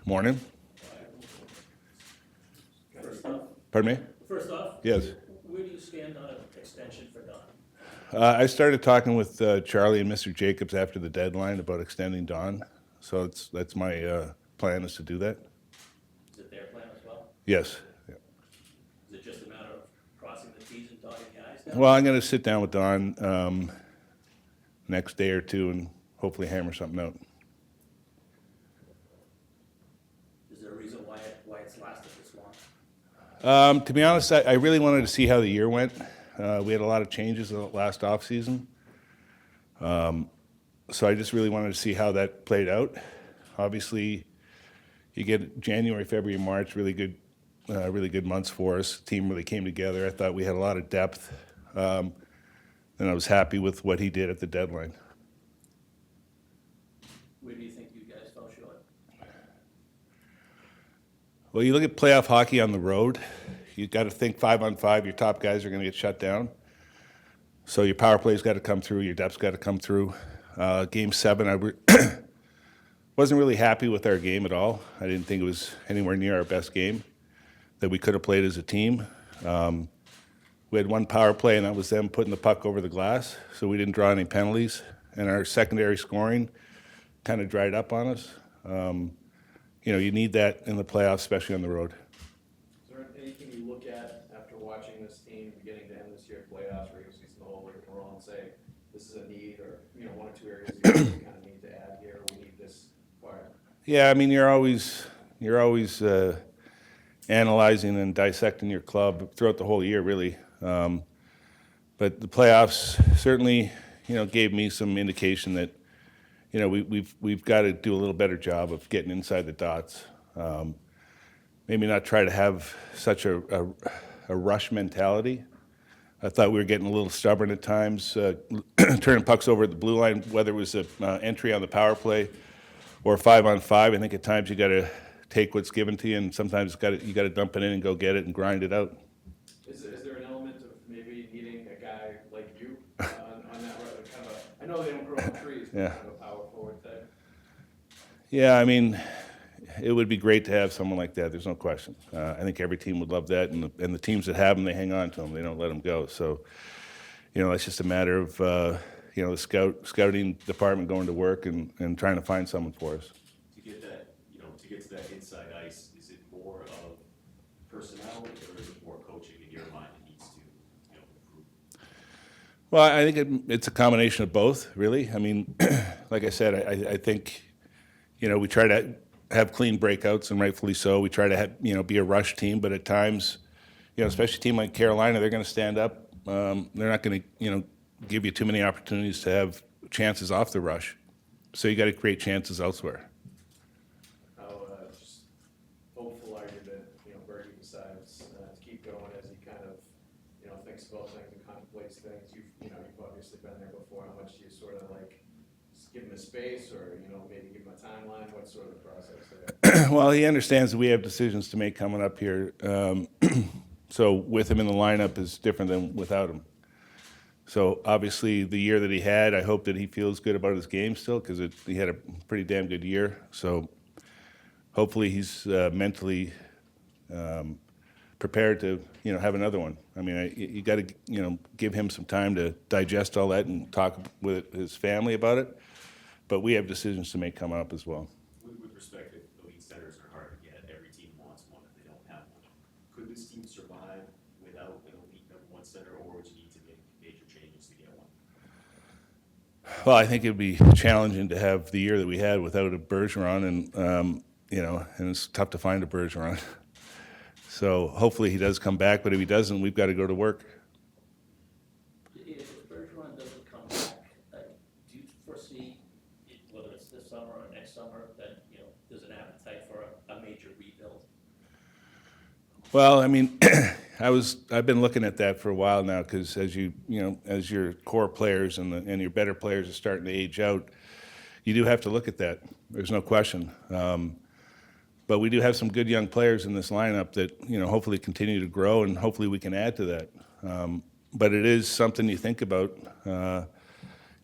Morning. First off, Pardon me? Yes. where do you stand on an extension for Don? I started talking with Charlie and Mr. Jacobs after the deadline about extending Don. So that's my plan is to do that. Is it their plan as well? Yes. Yeah. Is it just a matter of crossing the Ts and dotting the Is now? Well, I'm going to sit down with Don next day or two and hopefully hammer something out. Is there a reason why it's lasted this long? To be honest, I really wanted to see how the year went. We had a lot of changes in the last offseason. So I just really wanted to see how that played out. Obviously, you get January, February, March, really good months for us. The team really came together. I thought we had a lot of depth. And I was happy with what he did at the deadline. Where do you think you guys fell short? Well, you look at playoff hockey on the road, you got to think 5-on-5, your top guys are going to get shut down. So your power play's got to come through, your depth's got to come through. Game 7, I wasn't really happy with our game at all. I didn't think it was anywhere near our best game that we could have played as a team. We had one power play, and that was them putting the puck over the glass, so we didn't draw any penalties. And our secondary scoring kind of dried up on us. You need that in the playoffs, especially on the road. Is there anything you look at after watching this team beginning to end this year playoffs, regular season, the whole way around, and say this is a need, or one or two areas you kind of need to add here, or we need this part? Yeah, I mean you're always analyzing and dissecting your club throughout the whole year, really. But the playoffs certainly, gave me some indication that, we've got to do a little better job of getting inside the dots. Maybe not try to have such a rush mentality. I thought we were getting a little stubborn at times, turning pucks over at the blue line, whether it was an entry on the power play or 5-on-5. I think at times you got to take what's given to you, and sometimes you got to dump it in and go get it and grind it out. Is there an element of maybe needing a guy like you on that road? Kind of I know they don't grow on trees, but Yeah. kind of a power forward type. Yeah, I mean, it would be great to have someone like that. There's no question. I think every team would love that, and the teams that have them, they hang on to them. They don't let them go. So, it's just a matter of the scouting department going to work and trying to find someone for us. To get that, to get to that inside ice, is it more of personnel or is it more coaching in your mind that needs to, improve? Well, I think it's a combination of both, really. I mean, like I said, I think, we try to have clean breakouts, and rightfully so. We try to have, be a rush team, but at times, especially a team like Carolina, they're going to stand up. They're not going to, give you too many opportunities to have chances off the rush. So you got to create chances elsewhere. How just hopeful are you that Bergie decides to keep going as he kind of thinks about things and contemplates things? You've obviously been there before. How much do you sort of just give him a space, or maybe give him a timeline? What sort of process there? Well, he understands that we have decisions to make coming up here. So with him in the lineup is different than without him. So obviously the year that he had, I hope that he feels good about his game still, because he had a pretty damn good year. So hopefully he's mentally prepared to have another one. I mean, you got to give him some time to digest all that and talk with his family about it. But we have decisions to make coming up as well. With respect to elite centers are hard to get. Every team wants one if they don't have one. Could this team survive without an elite number one center, or would you need to make major changes to get one? Well, I think it would be challenging to have the year that we had without a Bergeron, and and it's tough to find a Bergeron. So hopefully he does come back, but if he doesn't, we've got to go to work. If Bergeron doesn't come back, do you foresee, whether it's this summer or next summer, that there's an appetite for a major rebuild? Well, I mean, I've been looking at that for a while now, because as as your core players and your better players are starting to age out, you do have to look at that. There's no question. But we do have some good young players in this lineup that hopefully continue to grow, and hopefully we can add to that. But it is something you think about.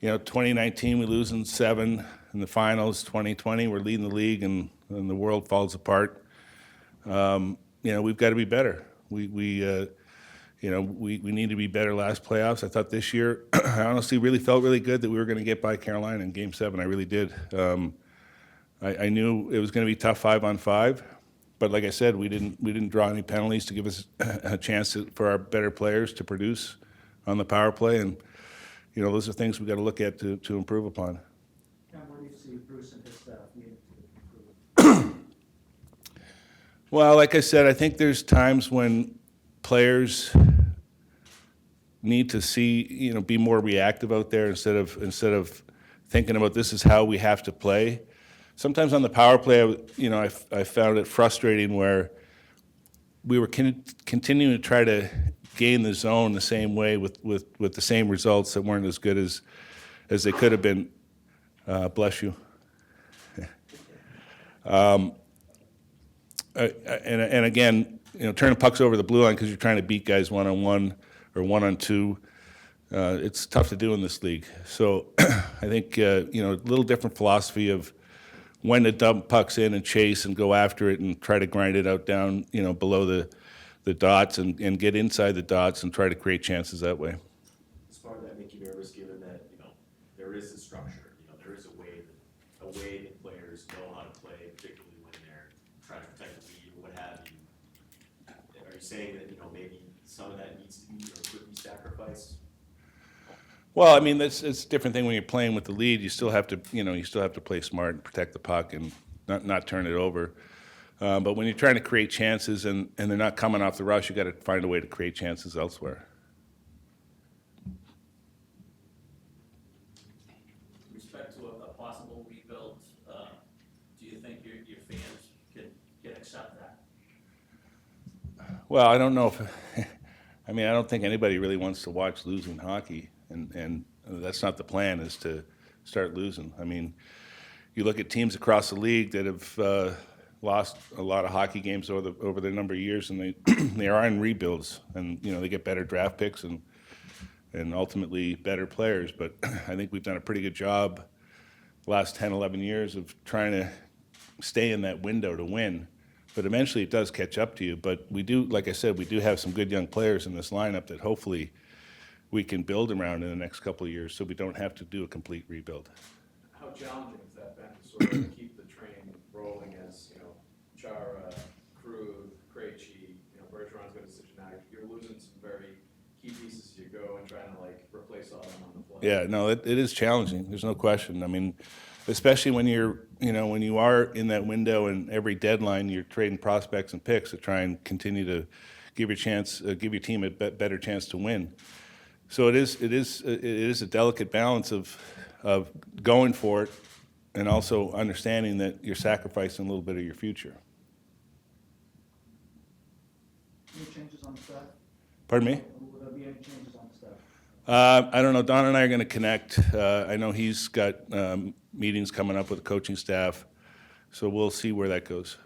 2019 we lose in 7 in the finals. 2020 we're leading the league in and the world falls apart, we've got to be better. We need to be better last playoffs. I thought this year, I honestly really felt really good that we were going to get by Carolina in Game 7. I really did. I knew it was going to be tough 5-on-5, but like I said, we didn't draw any penalties to give us a chance for our better players to produce on the power play, and those are things we've got to look at to improve upon. Ken, where do you see Bruce and his staff needing to improve? Well, like I said, I think there's times when players need to see, be more reactive out there instead of thinking about this is how we have to play. Sometimes on the power play, I found it frustrating where we were continuing to try to gain the zone the same way with the same results that weren't as good as they could have been. Bless you. And again, turning pucks over the blue line because you're trying to beat guys 1-on-1 or 1-on-2, it's tough to do in this league. So I think, a little different philosophy of when to dump pucks in and chase and go after it and try to grind it out down, below the dots and get inside the dots and try to create chances that way. Does part of that make you nervous, given that, there is a structure, there is a way that players know how to play, particularly when they're trying to protect the lead or what have you? Are you saying that, maybe some of that needs to be or could be sacrificed? Well, I mean, it's a different thing when you're playing with the lead. You still have to play smart and protect the puck and not turn it over. But when you're trying to create chances and they're not coming off the rush, you got to find a way to create chances elsewhere. With respect to a possible rebuild, do you think your fans can accept that? Well, I don't know if I don't think anybody really wants to watch losing hockey, and that's not the plan, is to start losing. I mean, you look at teams across the league that have lost a lot of hockey games over the number of years, and they are in rebuilds, and they get better draft picks and ultimately better players. But I think we've done a pretty good job the last 10, 11 years of trying to stay in that window to win. But eventually it does catch up to you. But we do, like I said, we do have some good young players in this lineup that hopefully we can build around in the next couple of years so we don't have to do a complete rebuild. How challenging has that been to sort of keep the train rolling as, Chara, Krug, Krejci, Bergeron's got a decision now. You're losing some very key pieces as you go and trying to replace all of them on the fly. Yeah, no, it is challenging. There's no question. I mean, especially when when you are in that window and every deadline you're trading prospects and picks to try and continue to give your team a better chance to win. So it is a delicate balance of going for it and also understanding that you're sacrificing a little bit of your future. Any changes on the staff? Pardon me? Will there be any changes on the staff? I don't know. Don and I are going to connect. I know he's got meetings coming up with the coaching staff, so we'll see where that goes.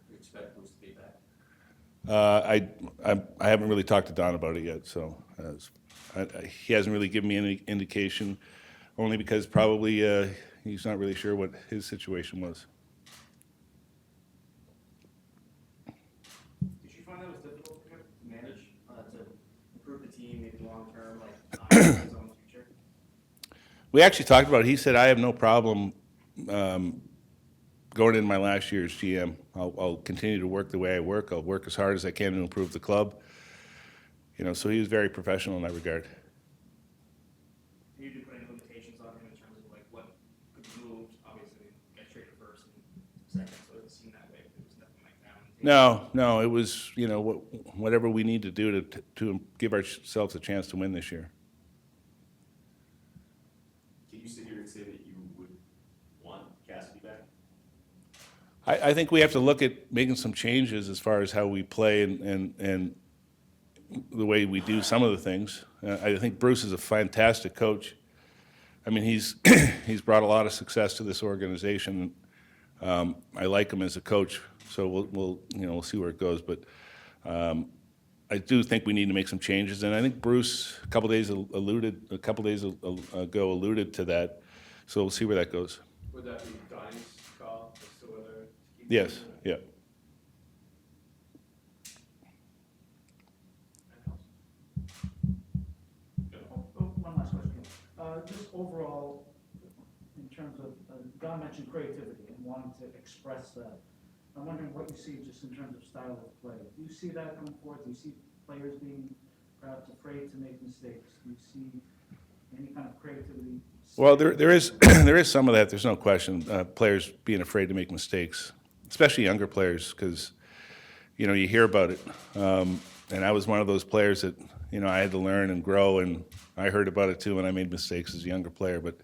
You expect Bruce to be back? I haven't really talked to Don about it yet, so he hasn't really given me any indication, only because probably he's not really sure what his situation was. Did you find that was difficult to manage, to improve the team, maybe long-term, his own future? We actually talked about it. He said, I have no problem going into my last year as GM. I'll continue to work the way I work. I'll work as hard as I can to improve the club. So he was very professional in that regard. You didn't put any limitations on him in terms of what could be moved? Obviously, you guys traded first and second, so it doesn't seem that way. It was nothing like that. No, it was whatever we need to do to give ourselves a chance to win this year. Can you sit here and say that you would want Cassidy back? I think we have to look at making some changes as far as how we play and the way we do some of the things. I think Bruce is a fantastic coach. I mean, he's brought a lot of success to this organization. I like him as a coach, so we'll see where it goes. But I do think we need to make some changes, and I think Bruce a couple days ago alluded to that. So we'll see where that goes. Would that be Donnie's call as to whether to Yes, yeah. One last question. Just overall, in terms of, Don mentioned creativity and wanting to express that. I'm wondering what you see just in terms of style of play. Do you see that going forward? Do you see players being perhaps afraid to make mistakes? Do you see any kind of creativity? Well, there is there is some of that. There's no question. Players being afraid to make mistakes, especially younger players, because you know you hear about it. And I was one of those players that I had to learn and grow, and I heard about it too when I made mistakes as a younger player. But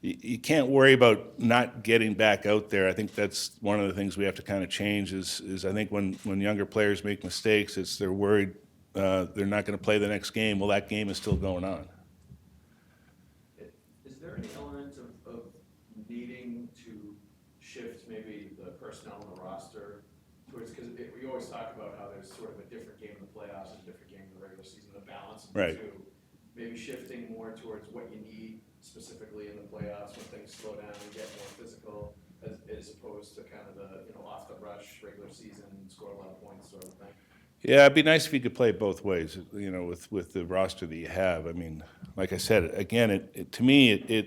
you can't worry about not getting back out there. I think that's one of the things we have to kind of change. Is I think when younger players make mistakes, they're worried they're not going to play the next game. Well, that game is still going on. Is there any element of needing to shift maybe the personnel on the roster towards, because we always talk about how there's sort of a different game in the playoffs and a different game in the regular season, the balance of the Right. two. Maybe shifting more towards what you need specifically in the playoffs when things slow down and get more physical, as opposed to kind of the off the rush regular season, score a lot of points sort of thing. Yeah, it'd be nice if you could play it both ways. With the roster that you have. I mean, like I said, again, to me,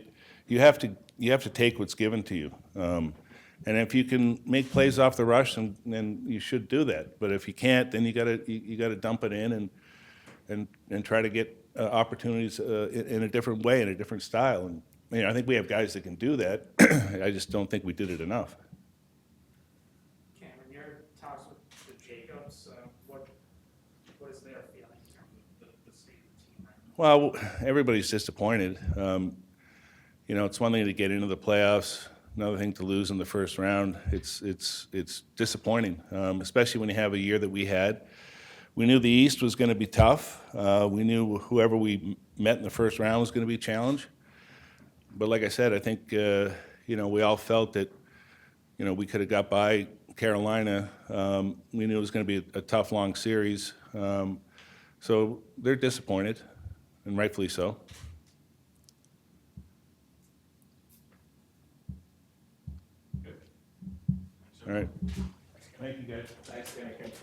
you have to take what's given to you. And if you can make plays off the rush, then you should do that. But if you can't, then you gotta dump it in and try to get opportunities in a different way, in a different style. And I think we have guys that can do that. I just don't think we did it enough. Cameron, your talks with the Jacobs, what is their feeling in terms of the state of the team right now? Well, everybody's disappointed. It's one thing to get into the playoffs, another thing to lose in the first round. It's disappointing, especially when you have a year that we had. We knew the East was going to be tough. We knew whoever we met in the first round was going to be a challenge. But like I said, I think we all felt that we could have got by Carolina. We knew it was going to be a tough, long series. So they're disappointed, and rightfully so. Good. All right. Thank you, guys. Thanks,